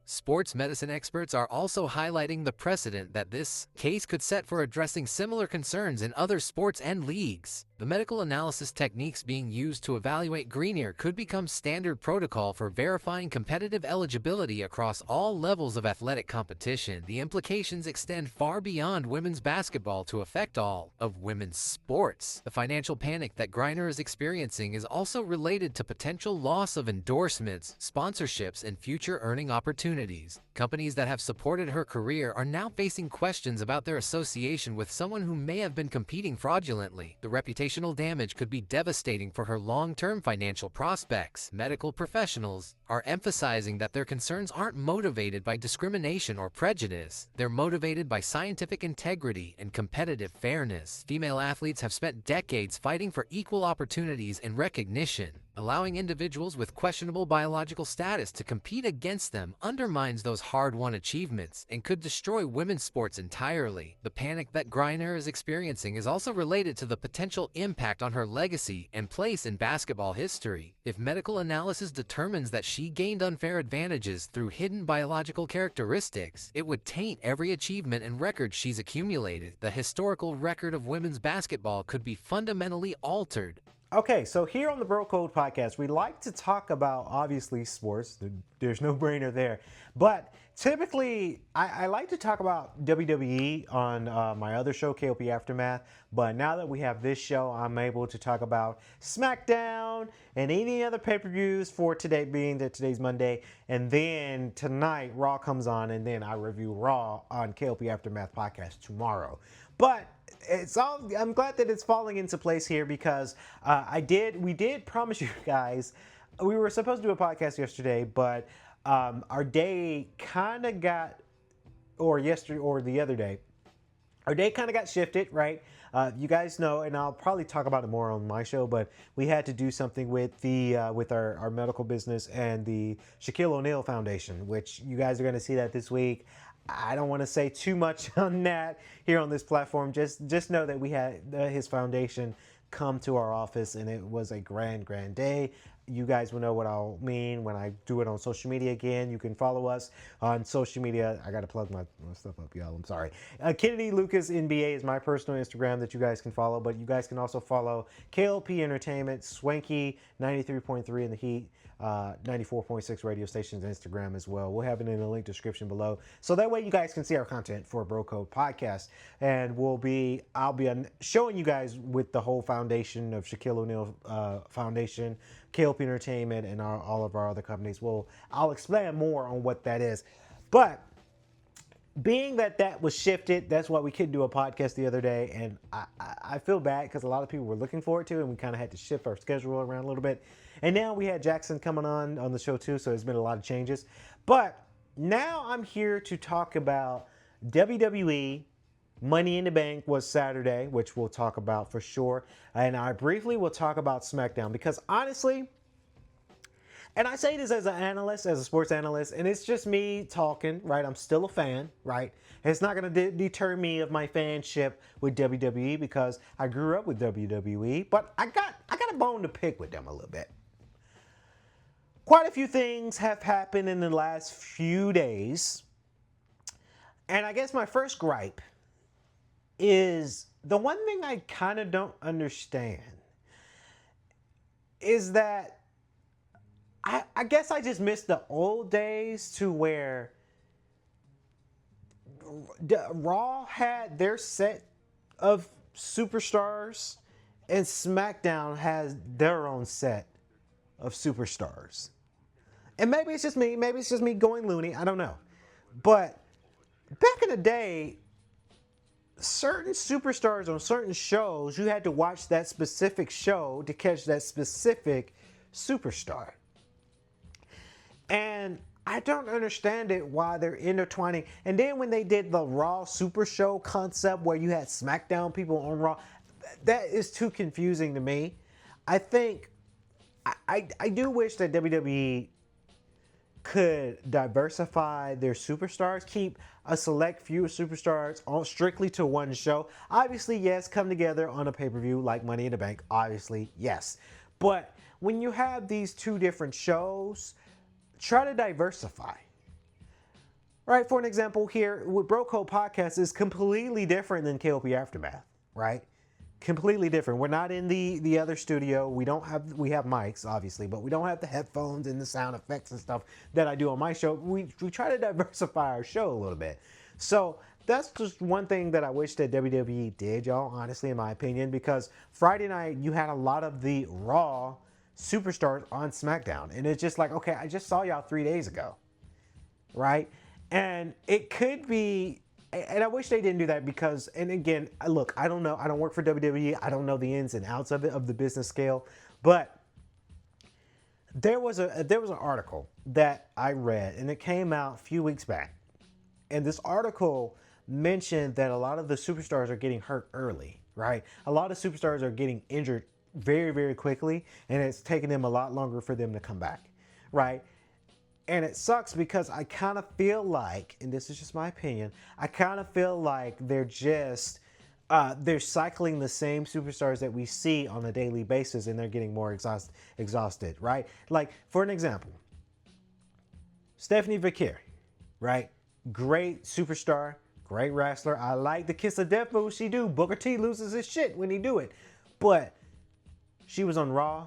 Sports medicine experts are also highlighting the precedent that this case could set for addressing similar concerns in other sports and leagues. The medical analysis techniques being used to evaluate Grenier could become standard protocol for verifying competitive eligibility across all levels of athletic competition. The implications extend far beyond women's basketball to affect all of women's sports. The financial panic that Griner is experiencing is also related to potential loss of endorsements, sponsorships, and future earning opportunities. Companies that have supported her career are now facing questions about their association with someone who may have been competing fraudulently. The reputational damage could be devastating for her long-term financial prospects. Medical professionals are emphasizing that their concerns aren't motivated by discrimination or prejudice. They're motivated by scientific integrity and competitive fairness. Female athletes have spent decades fighting for equal opportunities and recognition. Allowing individuals with questionable biological status to compete against them undermines those hard-won achievements and could destroy women's sports entirely. The panic that Griner is experiencing is also related to the potential impact on her legacy and place in basketball history. If medical analysis determines that she gained unfair advantages through hidden biological characteristics, it would taint every achievement and record she's accumulated. The historical record of women's basketball could be fundamentally altered. Okay, so here on the Bro Code podcast, we like to talk about, obviously, sports. There's no brainer there. But typically, I like to talk about WWE on my other show, K.L.P. Aftermath. But now that we have this show, I'm able to talk about SmackDown and any other pay-per-views for today, being that today's Monday. And then tonight, Raw comes on, and then I review Raw on K.L.P. Aftermath podcast tomorrow. But I'm glad that it's falling into place here because we did promise you guys, we were supposed to do a podcast yesterday, but our day kind of got, or the other day, our day kind of got shifted, right? You guys know, and I'll probably talk about it more on my show, but we had to do something with with our medical business and the Shaquille O'Neal Foundation, which you guys are going to see that this week. I don't want to say too much on that here on this platform. Just know that we had his foundation come to our office, and it was a grand day. You guys will know what I'll mean when I do it on social media again. You can follow us on social media. I got to plug my stuff up, y'all. I'm sorry. Kennedy Lucas NBA is my personal Instagram that you guys can follow, but you guys can also follow K.L.P. Entertainment, Swanky 93.3 in the Heat, 94.6 radio stations Instagram as well. We'll have it in the link description below, so that way you guys can see our content for Bro Code Podcast. And I'll be showing you guys with the whole foundation of Shaquille O'Neal Foundation, K.L.P. Entertainment, and all of our other companies. I'll explain more on what that is. But being that was shifted, that's why we couldn't do a podcast the other day. And I feel bad because a lot of people were looking forward to it, and we kind of had to shift our schedule around a little bit. And now we had Jackson coming on the show too, so there's been a lot of changes. But now I'm here to talk about WWE. Money in the Bank was Saturday, which we'll talk about for sure. And I briefly will talk about SmackDown because honestly, and I say this as an analyst, as a sports analyst, and it's just me talking, right? I'm still a fan, right? It's not going to deter me of my fanship with WWE because I grew up with WWE, but I got a bone to pick with them a little bit. Quite a few things have happened in the last few days. And I guess my first gripe is the one thing I kind of don't understand is that I guess I just miss the old days to where Raw had their set of superstars and SmackDown has their own set of superstars. And maybe it's just me. Maybe it's just me going loony. I don't know. But back in the day, certain superstars on certain shows, you had to watch that specific show to catch that specific superstar. And I don't understand it why they're intertwining. And then when they did the Raw Super Show concept where you had SmackDown people on Raw, that is too confusing to me. I think I do wish that WWE could diversify their superstars, keep a select few superstars on strictly to one show. Obviously, yes, come together on a pay-per-view like Money in the Bank. Obviously, yes. But when you have these two different shows, try to diversify. Right, for an example here, with Bro Code Podcast is completely different than K.L.P Aftermath, right? Completely different. We're not in the other studio. We have mics, obviously, but we don't have the headphones and the sound effects and stuff that I do on my show. We try to diversify our show a little bit. So that's just one thing that I wish that WWE did, y'all, honestly, in my opinion, because Friday night you had a lot of the Raw superstars on SmackDown. And it's just like, okay, I just saw y'all 3 days ago, right? And it could be, and I wish they didn't do that because, and again, look, I don't know. I don't work for WWE. I don't know the ins and outs of it, of the business scale. But there was an article that I read, and it came out a few weeks back. And this article mentioned that a lot of the superstars are getting hurt early, right? A lot of superstars are getting injured very, very quickly, and it's taking them a lot longer for them to come back, right? And it sucks because I kind of feel like, and this is just my opinion, I kind of feel like they're just, they're cycling the same superstars that we see on a daily basis, and they're getting more exhausted, right? Like, for an example, Stephanie Vicare, right? Great superstar, great wrestler. I like the kiss of death move she do. Booker T loses his shit when he do it. But she was on Raw.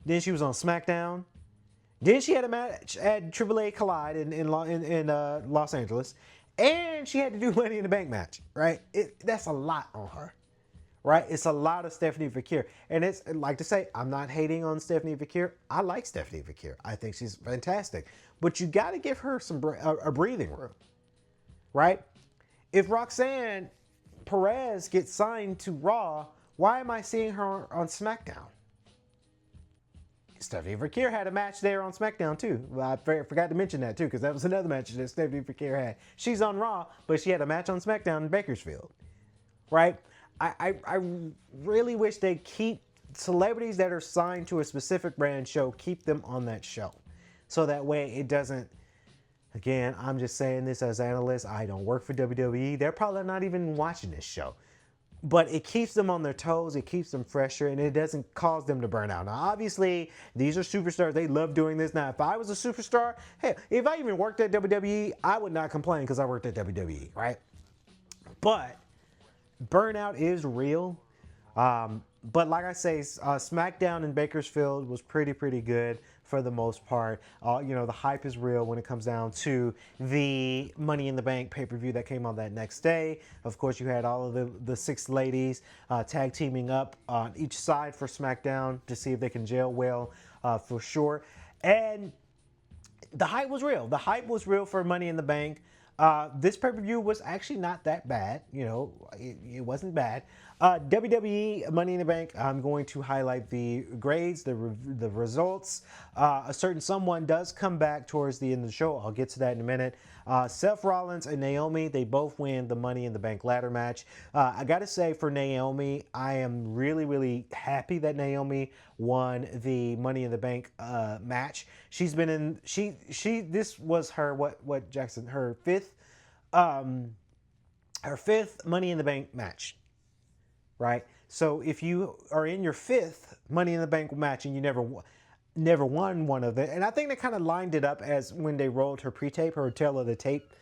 Then she was on SmackDown. Then she had a match at AAA Collide in Los Angeles. And she had to do Money in the Bank match, right? That's a lot on her, right? It's a lot of Stephanie Vicare. And it's like to say, I'm not hating on Stephanie Vicare. I like Stephanie Vicare. I think she's fantastic. But you got to give her a breathing room, right? If Roxanne Perez gets signed to Raw, why am I seeing her on SmackDown? Stephanie Vicare had a match there on SmackDown too. Well, I forgot to mention that too, because that was another match that Stephanie Vicare had. She's on Raw, but she had a match on SmackDown in Bakersfield, right? I really wish they keep celebrities that are signed to a specific brand show, keep them on that show. So that way it doesn't, again, I'm just saying this as an analyst. I don't work for WWE. They're probably not even watching this show. But it keeps them on their toes, it keeps them fresher, and it doesn't cause them to burn out. Now, obviously, these are superstars. They love doing this. Now, if I was a superstar, hey, if I even worked at WWE, I would not complain because I worked at WWE, right? But burnout is real. But like I say, SmackDown in Bakersfield was pretty good for the most part. The hype is real when it comes down to the Money in the Bank pay-per-view that came on that next day. Of course, you had all of the six ladies tag teaming up on each side for SmackDown to see if they can gel well for sure. And the hype was real. The hype was real for Money in the Bank. This pay-per-view was actually not that bad. It wasn't bad. WWE Money in the Bank, I'm going to highlight the grades, the results. A certain someone does come back towards the end of the show. I'll get to that in a minute. Seth Rollins and Naomi, they both win the Money in the Bank ladder match. I got to say, for Naomi, I am really happy that Naomi won the Money in the Bank match. She's been in, this was her, what Jackson, her fifth Money in the Bank match. Right? So if you are in your fifth Money in the Bank match and you never won one of them, and I think they kind of lined it up as when they rolled her pre-tape, her tail of the tape,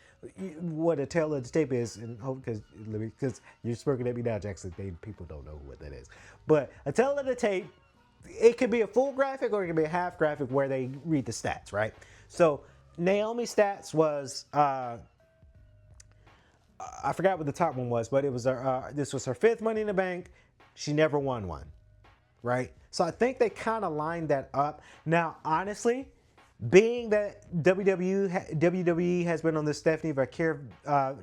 what a tail of the tape is, and because you're smirking at me now, Jackson, people don't know what that is. But a tail of the tape, it could be a full graphic or it could be a half graphic where they read the stats, right? So Naomi's stats was, I forgot what the top one was, but it was this was her fifth Money in the Bank. She never won one, right? So I think they kind of lined that up. Now, honestly, Being that WWE has been on this Stephanie Vakir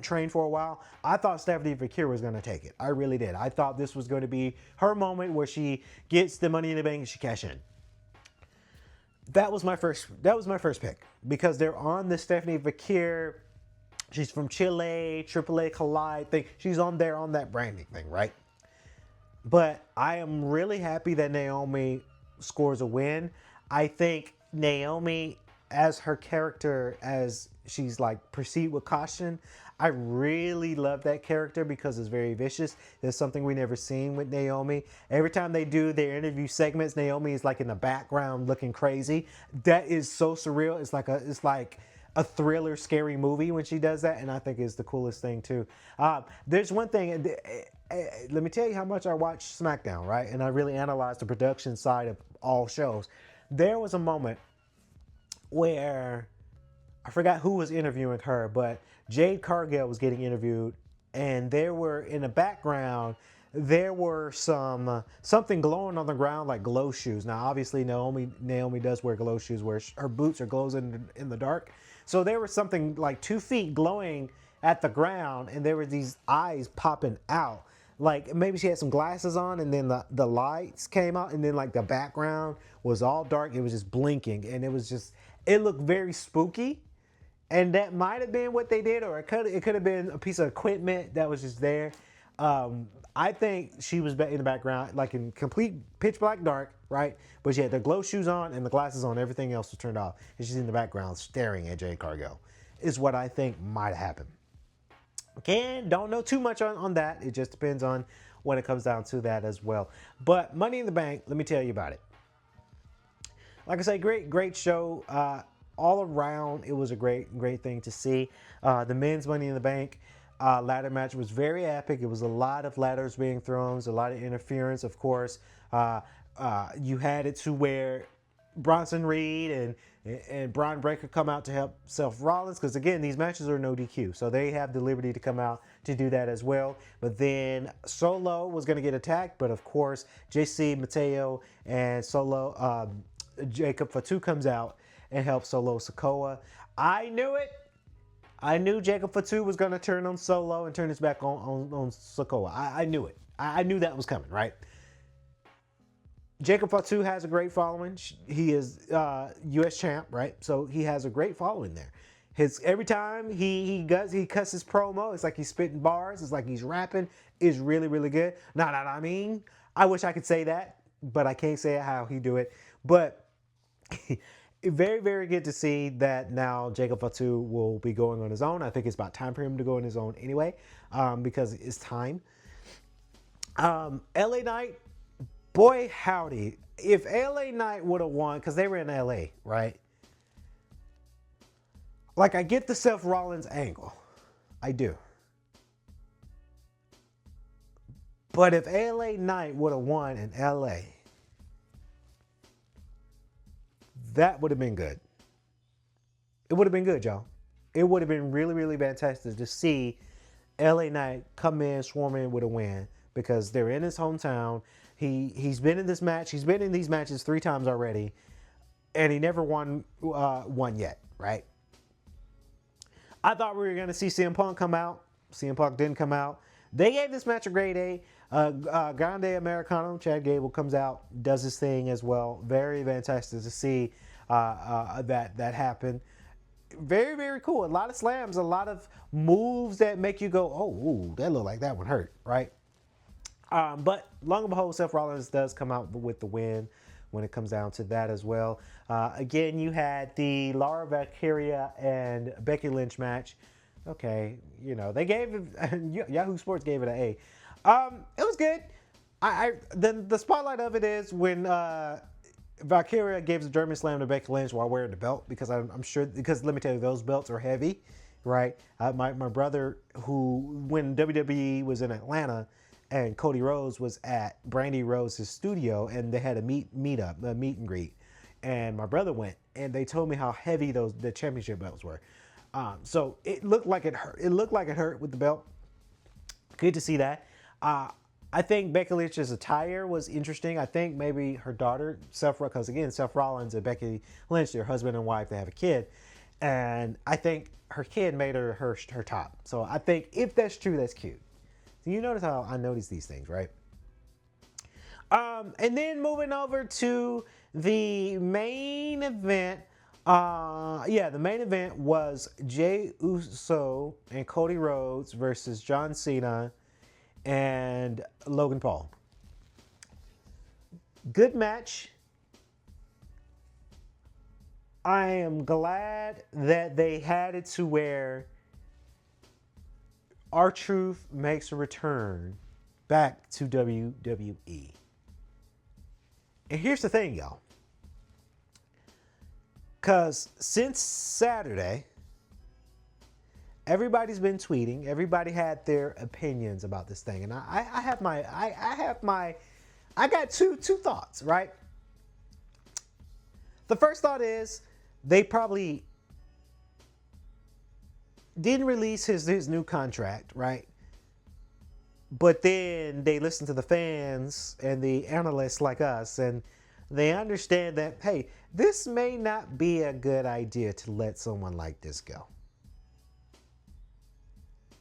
train for a while, I thought Stephanie Vakir was going to take it. I really did. I thought this was going to be her moment where she gets the Money in the Bank and she cash in. That was my first pick because they're on the Stephanie Vakir. She's from Chile, AAA Collide thing. She's on there on that branding thing, right? But I am really happy that Naomi scores a win. I think Naomi, as her character, as she's like proceed with caution, I really love that character because it's very vicious. There's something we never seen with Naomi. Every time they do their interview segments, Naomi is like in the background looking crazy. That is so surreal. It's like a thriller, scary movie when she does that, and I think it's the coolest thing too. There's one thing. Let me tell you how much I watch SmackDown, right? And I really analyze the production side of all shows. There was a moment where I forgot who was interviewing her, but Jade Cargill was getting interviewed, and there were in the background there were something glowing on the ground like glow shoes. Now, obviously, Naomi does wear glow shoes where her boots are glows in the dark. So there was something like 2 feet glowing at the ground, and there were these eyes popping out. Like maybe she had some glasses on, and then the lights came out, and then like the background was all dark. It was just blinking, and it looked very spooky. And that might have been what they did, or it could have been a piece of equipment that was just there. I think she was in the background, like in complete pitch black dark, right? But she had the glow shoes on and the glasses on. Everything else was turned off, and she's in the background staring at Jade Cargill. Is what I think might have happened. Don't know too much on that. It just depends on when it comes down to that as well. But Money in the Bank, let me tell you about it. Like I say, great show. All around, it was a great thing to see. The men's Money in the Bank ladder match was very epic. It was a lot of ladders being thrown, a lot of interference, of course. You had it to where Bronson Reed and Braun Breaker come out to help Seth Rollins, because again, these matches are no DQ, so they have the liberty to come out to do that as well. But then Solo was going to get attacked, but of course, JC Mateo and Solo, Jacob Fatu comes out and helps Solo Sikoa. I knew it. I knew Jacob Fatu was going to turn on Solo and turn his back on Sikoa. I knew it. I knew that was coming, right? Jacob Fatu has a great following. He is U.S. champ, right? So he has a great following there. Every time he cuts his promo, it's like he's spitting bars. It's like he's rapping. It's really, really good. I mean, I wish I could say that, but I can't say how he do it. But very, very good to see that now Jacob Fatu will be going on his own. I think it's about time for him to go on his own anyway, because it's time. LA Knight, boy howdy, if LA Knight would have won, because they were in LA, right? Like, I get the Seth Rollins angle. I do. But if LA Knight would have won in LA, that would have been good. It would have been good, y'all. It would have been really, really fantastic to see LA Knight come in, swarm in with a win, because they're in his hometown. He's been in this match. He's been in these matches 3 times already, and he never won one yet, right? I thought we were going to see CM Punk come out. CM Punk didn't come out. They gave this match a grade A. Grande Americano, Chad Gable, comes out, does his thing as well. Very fantastic to see that happen. Very, very cool. A lot of slams, a lot of moves that make you go, oh, ooh, that looked like that one hurt, right? But long and behold, Seth Rollins does come out with the win when it comes down to that as well. Again, you had the Laura Valkyria and Becky Lynch match. Okay, they gave it, Yahoo Sports gave it an A. It was good. The spotlight of it is when Valkyria gave the German Slam to Becky Lynch while wearing the belt, because I'm sure, because let me tell you, those belts are heavy, right? My brother, when WWE was in Atlanta, and Cody Rhodes was at Brandy Rhodes' studio, and they had a meet and greet, and my brother went, and they told me how heavy the championship belts were. So it looked like it hurt. It looked like it hurt with the belt. Good to see that. I think Becky Lynch's attire was interesting. I think maybe her daughter, because again, Seth Rollins and Becky Lynch, they're husband and wife, they have a kid. And I think her kid made her top. So I think if that's true, that's cute. So you notice how I notice these things, right? And then moving over to the main event. The main event was Jey Uso and Cody Rhodes versus John Cena and Logan Paul. Good match. I am glad that they had it to where R-Truth makes a return back to WWE. And here's the thing, y'all. Because since Saturday, everybody's been tweeting. Everybody had their opinions about this thing, and I got two thoughts. Right. The first thought is they probably didn't release his new contract, right? But then they listen to the fans and the analysts like us, and they understand that, hey, this may not be a good idea to let someone like this go.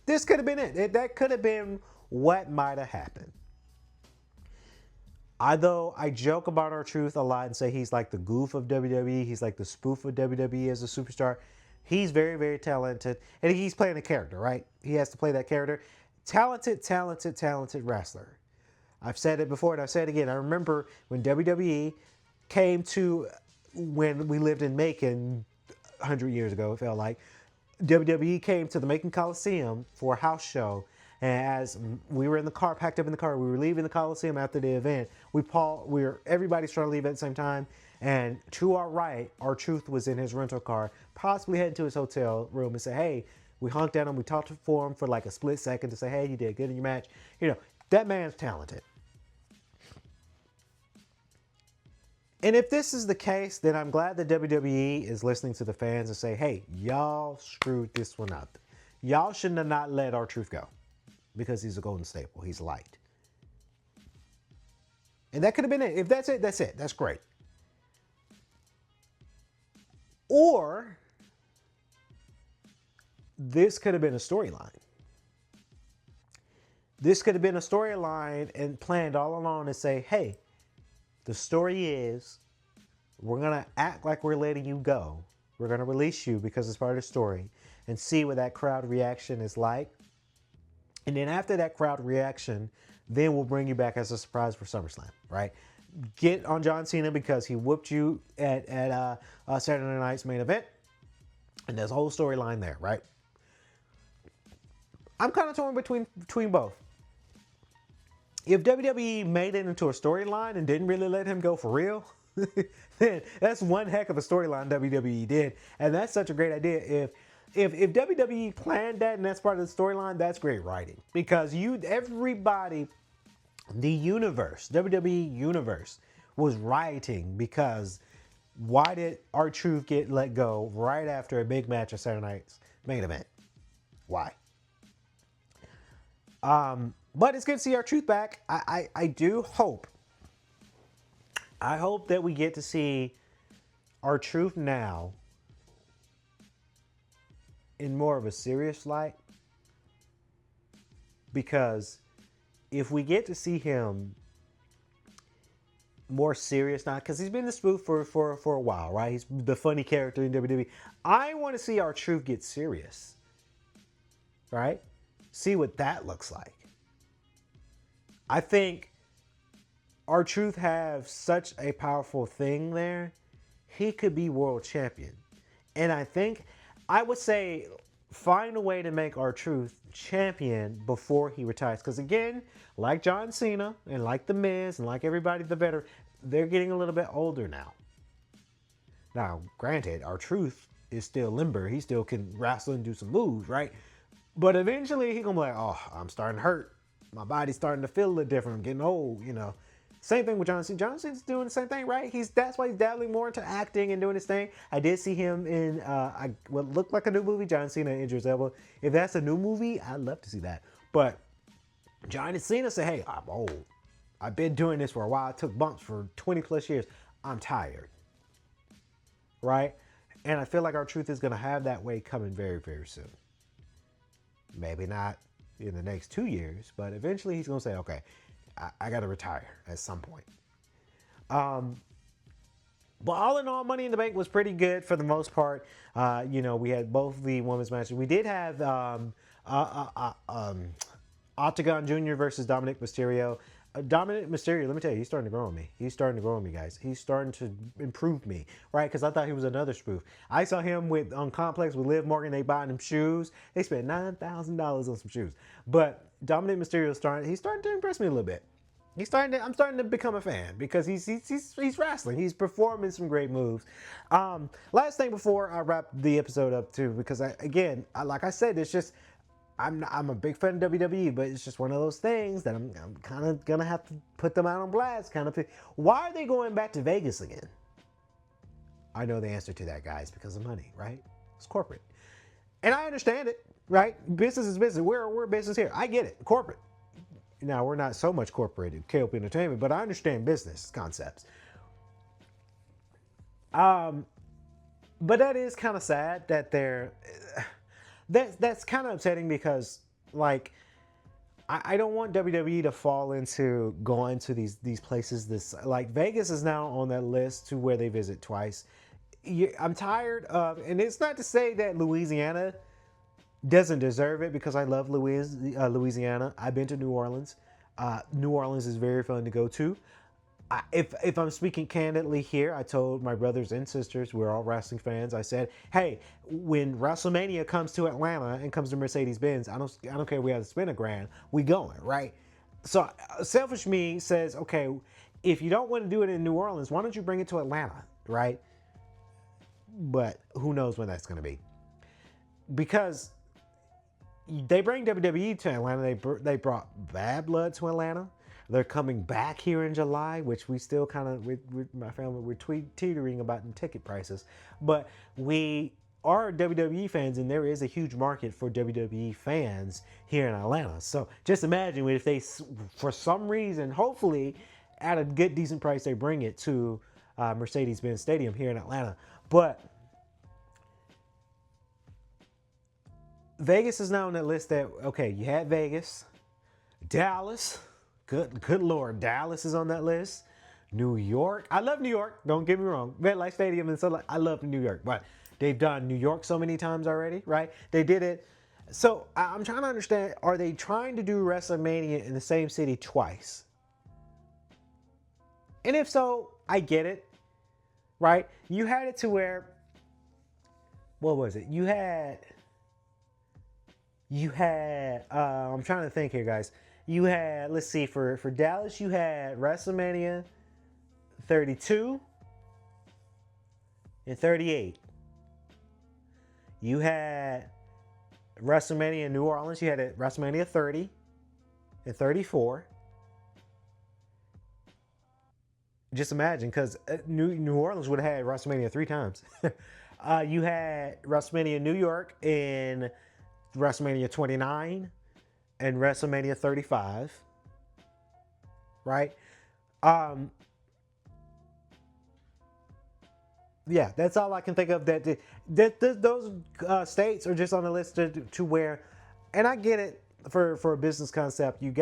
This could have been it. That could have been what might have happened. Although I joke about R-Truth a lot and say he's like the goof of WWE, he's like the spoof of WWE as a superstar. He's very, very talented, and he's playing a character, right? He has to play that character. Talented wrestler. I've said it before and I've said it again. I remember when WWE came to, when we lived in Macon 100 years ago, it felt like, WWE came to the Macon Coliseum for a house show. And as we were in the car, packed up in the car, we were leaving the Coliseum after the event. Everybody's trying to leave at the same time. And to our right, R-Truth was in his rental car, possibly heading to his hotel room and say, hey, we honked at him. We talked for him for like a split second to say, hey, you did good in your match. You know, that man's talented. And if this is the case, then I'm glad that WWE is listening to the fans and say, hey, y'all screwed this one up. Y'all shouldn't have not let R-Truth go because he's a golden staple. He's light. And that could have been it. If that's it, that's it. That's great. Or this could have been a storyline. This could have been a storyline and planned all along to say, hey, the story is we're going to act like we're letting you go. We're going to release you because it's part of the story and see what that crowd reaction is like. And then after that crowd reaction, then we'll bring you back as a surprise for SummerSlam, right? Get on John Cena because he whooped you at Saturday night's main event. And there's a whole storyline there, right? I'm kind of torn between both. If WWE made it into a storyline and didn't really let him go for real, then that's one heck of a storyline WWE did. And that's such a great idea. If WWE planned that and that's part of the storyline, that's great writing. Because everybody, the universe, WWE universe, was rioting because why did R-Truth get let go right after a big match at Saturday night's main event? Why? But it's good to see R-Truth back. I do hope. I hope that we get to see R-Truth now in more of a serious light. Because if we get to see him more serious now, because he's been the spoof for a while, right? He's the funny character in WWE. I want to see R-Truth get serious, right? See what that looks like. I think R-Truth has such a powerful thing there. He could be world champion. And I would say find a way to make R-Truth champion before he retires. Because again, like John Cena and like The Miz and like everybody, the veteran, they're getting a little bit older now. Now, granted, R-Truth is still limber. He still can wrestle and do some moves, right? But eventually he's going to be like, oh, I'm starting to hurt. My body's starting to feel a little different. I'm getting old, you know. Same thing with John Cena. John Cena's doing the same thing, right? That's why he's dabbling more into acting and doing his thing. I did see him in what looked like a new movie, John Cena and Idris Elba. If that's a new movie, I'd love to see that. But John Cena said, hey, I'm old. I've been doing this for a while. I took bumps for 20 plus years. I'm tired. Right? And I feel like our truth is going to have that way coming very, very soon. Maybe not in the next 2 years, but eventually he's going to say, okay, I got to retire at some point. But all in all, Money in the Bank was pretty good for the most part. We had both the women's matches. We did have Octagon Jr. versus Dominic Mysterio. Dominic Mysterio, let me tell you, he's starting to grow on me. He's starting to grow on me, guys. He's starting to improve me, right? Because I thought he was another spoof. I saw him on Complex with Liv Morgan. They buying him shoes. They spent $9,000 on some shoes. But Dominic Mysterio he's starting to impress me a little bit. I'm starting to become a fan because he's wrestling. He's performing some great moves. Last thing before I wrap the episode up too, because like I said, it's just I'm a big fan of WWE, but it's just one of those things that I'm kind of gonna have to put them out on blast. Why are they going back to Vegas again? I know the answer to that, guys, because of money, right? It's corporate, and I understand it, right? Business is business. We're business here. I get it, corporate. Now, we're not so much corporate at K.L.P. Entertainment, but I understand business concepts. But that is kind of sad that that's kind of upsetting because, like, I don't want WWE to fall into going to these places. Like, Vegas is now on that list to where they visit twice. I'm tired of, and it's not to say that Louisiana doesn't deserve it, because I love Louisiana. I've been to New Orleans. New Orleans is very fun to go to. If I'm speaking candidly here, I told my brothers and sisters, we're all wrestling fans, I said, hey, when WrestleMania comes to Atlanta and comes to Mercedes-Benz, I don't care if we have to spend $1,000, we going, right? So selfish me says, okay, if you don't want to do it in New Orleans, why don't you bring it to Atlanta, right? But who knows when that's going to be. Because they bring WWE to Atlanta. They brought Bad Blood to Atlanta. They're coming back here in July, which we still kind of, with my family, we're teetering about in ticket prices. But we are WWE fans, and there is a huge market for WWE fans here in Atlanta. So just imagine if they, for some reason, hopefully at a good, decent price, they bring it to Mercedes-Benz Stadium here in Atlanta. But Vegas is now on that list that, okay, you had Vegas, Dallas, good Lord, Dallas is on that list. New York, I love New York, don't get me wrong. MetLife Stadium and so I love New York, but they've done New York so many times already, right? They did it. So I'm trying to understand, are they trying to do WrestleMania in the same city twice? And if so, I get it, right? You had it to where, what was it? You had, I'm trying to think here, guys. You had, let's see, for Dallas, you had WrestleMania 32 and 38. You had WrestleMania in New Orleans. You had WrestleMania 30 and 34. Just imagine, because New Orleans would have had WrestleMania 3 times. You had WrestleMania New York in WrestleMania 29 and WrestleMania 35, right? Yeah, that's all I can think of. Those states are just on the list to where, and I get it for a business concept. You're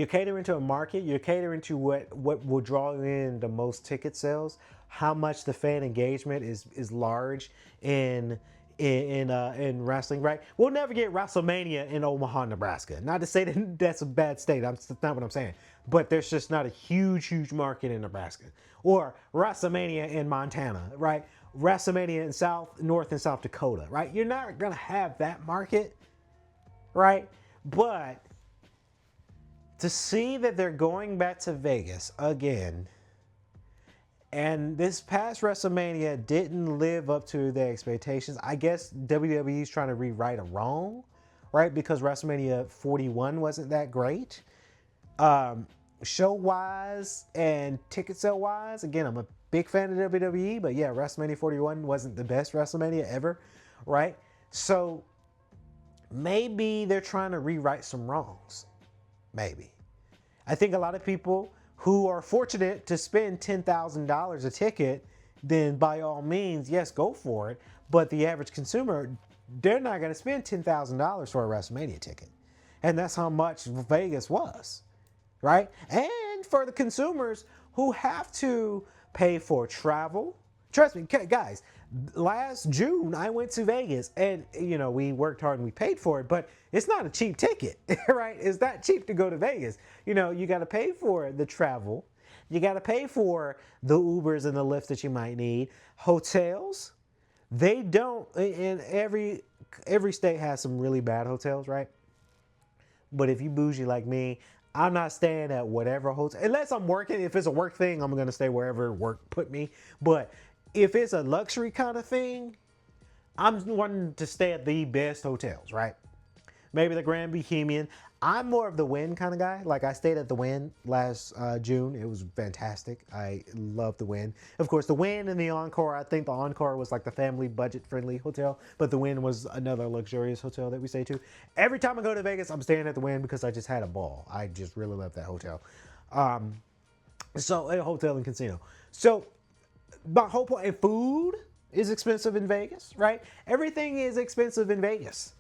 catering to a market. You're catering to what will draw in the most ticket sales. How much the fan engagement is large in wrestling, right? We'll never get WrestleMania in Omaha, Nebraska. Not to say that that's a bad state. That's not what I'm saying. But there's just not a huge market in Nebraska. Or WrestleMania in Montana, right? WrestleMania in North and South Dakota, right? You're not gonna have that market, right? But to see that they're going back to Vegas again, and this past WrestleMania didn't live up to their expectations. I guess WWE's trying to rewrite a wrong, right? Because WrestleMania 41 wasn't that great. Show-wise and ticket sale-wise, again, I'm a big fan of WWE, but yeah, WrestleMania 41 wasn't the best WrestleMania ever, right? So maybe they're trying to rewrite some wrongs. Maybe. I think a lot of people who are fortunate to spend $10,000 a ticket, then by all means, yes, go for it. But the average consumer, they're not going to spend $10,000 for a WrestleMania ticket. And that's how much Vegas was, right? And for the consumers who have to pay for travel. Trust me, guys, last June I went to Vegas and, you know, we worked hard and we paid for it, but it's not a cheap ticket, right? It's not cheap to go to Vegas. You know, you got to pay for the travel. You got to pay for the Ubers and the Lyfts that you might need. Hotels, they don't, and every state has some really bad hotels, right? But if you bougie like me, I'm not staying at whatever hotel, unless I'm working. If it's a work thing, I'm going to stay wherever work put me. But if it's a luxury kind of thing, I'm wanting to stay at the best hotels, right? Maybe the Grand Bohemian. I'm more of the Wynn kind of guy. Like I stayed at the Wynn last June. It was fantastic. I love the Wynn. Of course, the Wynn and the Encore. I think the Encore was like the family budget-friendly hotel, but the Wynn was another luxurious hotel that we stayed to. Every time I go to Vegas, I'm staying at the Wynn because I just had a ball. I just really love that hotel. So a hotel and casino. So my whole point, and food is expensive in Vegas, right? Everything is expensive in Vegas,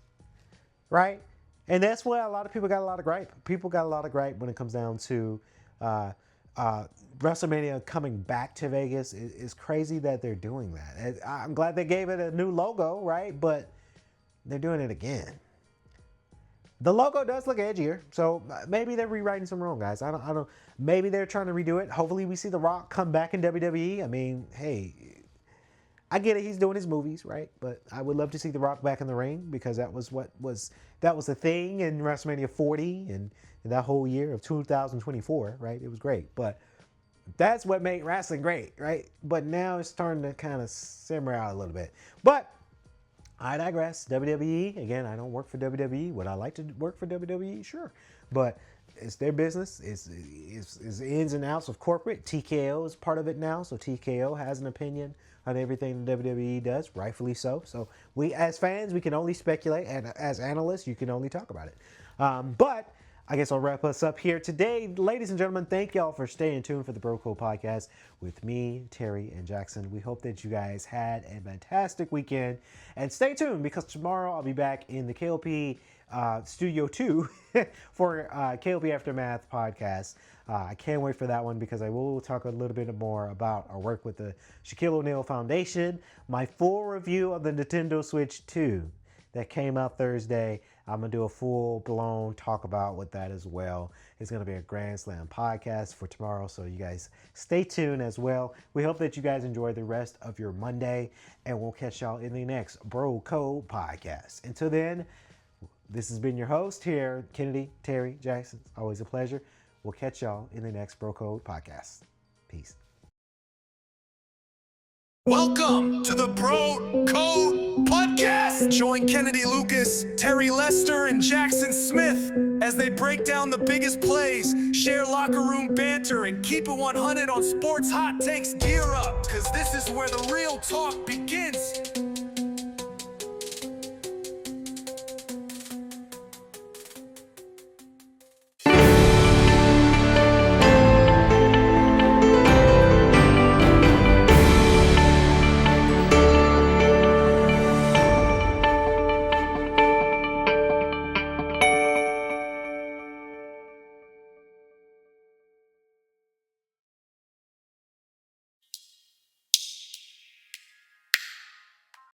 right? And that's why a lot of people got a lot of gripe. People got a lot of gripe when it comes down to WrestleMania coming back to Vegas. It's crazy that they're doing that. I'm glad they gave it a new logo, right? But they're doing it again. The logo does look edgier, so maybe they're rewriting some wrong, guys. I don't. Maybe they're trying to redo it. Hopefully, we see The Rock come back in WWE. I mean, hey, I get it. He's doing his movies, right? But I would love to see The Rock back in the ring because that was the thing in WrestleMania 40 and that whole year of 2024, right? It was great, but that's what made wrestling great, right? But now it's starting to kind of simmer out a little bit. But I digress. WWE, again, I don't work for WWE. Would I like to work for WWE? Sure. But it's their business. It's ins and outs of corporate. TKO is part of it now. So TKO has an opinion on everything the WWE does, rightfully so. So we, as fans, we can only speculate. And as analysts, you can only talk about it. But I guess I'll wrap us up here today. Ladies and gentlemen, thank y'all for staying tuned for the Bro Code Podcast with me, Terry, and Jackson. We hope that you guys had a fantastic weekend. And stay tuned because tomorrow I'll be back in the K.L.P. Studio 2 for K.L.P. Aftermath podcast. I can't wait for that one because I will talk a little bit more about our work with the Shaquille O'Neal Foundation, my full review of the Nintendo Switch 2 that came out Thursday. I'm going to do a full-blown talk about with that as well. It's going to be a Grand Slam podcast for tomorrow, so you guys stay tuned as well. We hope that you guys enjoy the rest of your Monday, and we'll catch y'all in the next Bro Code podcast. Until then, this has been your host here, Kennedy, Terry, Jackson. It's always a pleasure. We'll catch y'all in the next Bro Code podcast. Peace. Welcome to the Bro Code Podcast. Join Kennedy Lucas, Terry Lester, and Jackson Smith as they break down the biggest plays, share locker room banter, and keep it 100 on sports hot takes. Gear up, because this is where the real talk begins.